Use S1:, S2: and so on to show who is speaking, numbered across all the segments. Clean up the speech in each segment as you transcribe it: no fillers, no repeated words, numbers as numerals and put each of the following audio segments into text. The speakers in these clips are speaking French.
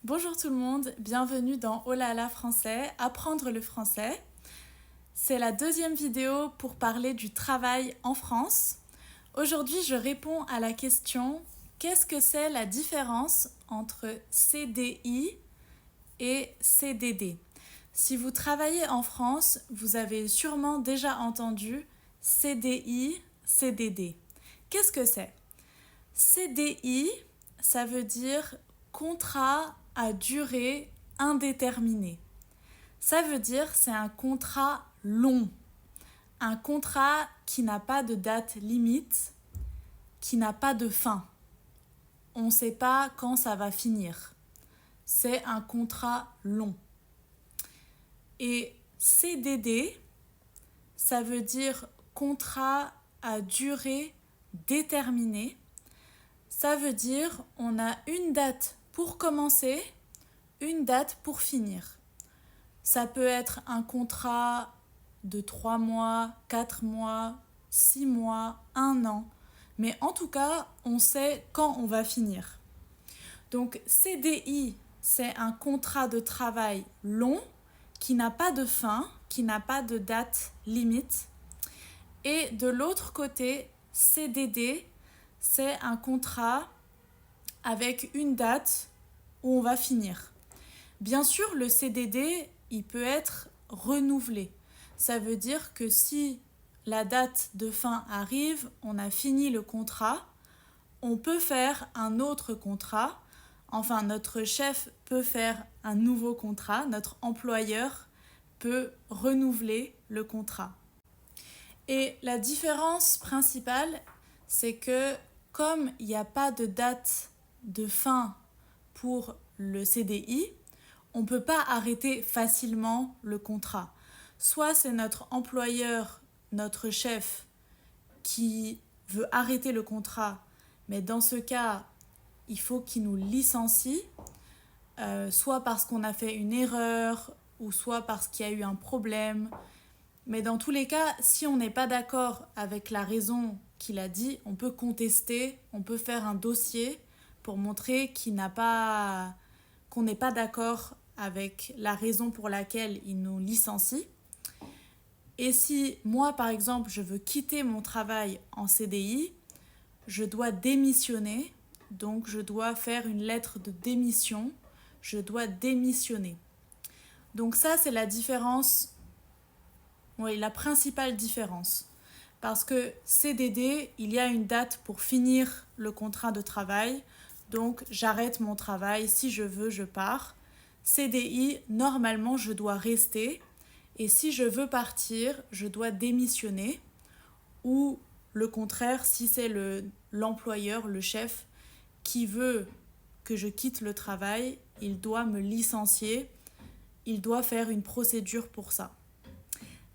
S1: Bonjour tout le monde, bienvenue dans Oh là là français, apprendre le français. C'est la deuxième vidéo pour parler du travail en France. Aujourd'hui, je réponds à la question qu'est-ce que c'est la différence entre CDI et CDD? Si vous travaillez en France, vous avez sûrement déjà entendu CDI, CDD. Qu'est-ce que c'est? CDI, ça veut dire contrat à durée indéterminée. Ça veut dire c'est un contrat long, un contrat qui n'a pas de date limite, qui n'a pas de fin. On ne sait pas quand ça va finir. C'est un contrat long. Et CDD, ça veut dire contrat à durée déterminée. Ça veut dire on a une date pour commencer, une date pour finir. Ça peut être un contrat de 3 mois, 4 mois, 6 mois, 1 an. Mais en tout cas, on sait quand on va finir. Donc CDI, c'est un contrat de travail long qui n'a pas de fin, qui n'a pas de date limite. Et de l'autre côté, CDD, c'est un contrat avec une date où on va finir. Bien sûr, le CDD, il peut être renouvelé. Ça veut dire que si la date de fin arrive, on a fini le contrat, on peut faire un autre contrat. Enfin, notre chef peut faire un nouveau contrat, notre employeur peut renouveler le contrat. Et la différence principale, c'est que comme il n'y a pas de date de fin pour le CDI, on ne peut pas arrêter facilement le contrat. Soit c'est notre employeur, notre chef, qui veut arrêter le contrat, mais dans ce cas, il faut qu'il nous licencie, soit parce qu'on a fait une erreur, ou soit parce qu'il y a eu un problème. Mais dans tous les cas, si on n'est pas d'accord avec la raison qu'il a dit, on peut contester, on peut faire un dossier pour montrer qu'on n'est pas d'accord avec la raison pour laquelle il nous licencie. Et si moi, par exemple, je veux quitter mon travail en CDI, je dois démissionner, donc je dois faire une lettre de démission, je dois démissionner. Donc ça, c'est la différence, oui, la principale différence. Parce que CDD, il y a une date pour finir le contrat de travail, donc j'arrête mon travail, si je veux, je pars. CDI, normalement, je dois rester, et si je veux partir, je dois démissionner, ou le contraire, si c'est l'employeur, le chef, qui veut que je quitte le travail, il doit me licencier, il doit faire une procédure pour ça.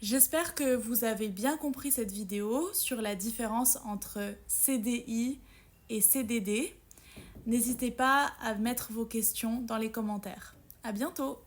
S1: J'espère que vous avez bien compris cette vidéo sur la différence entre CDI et CDD. N'hésitez pas à mettre vos questions dans les commentaires. À bientôt!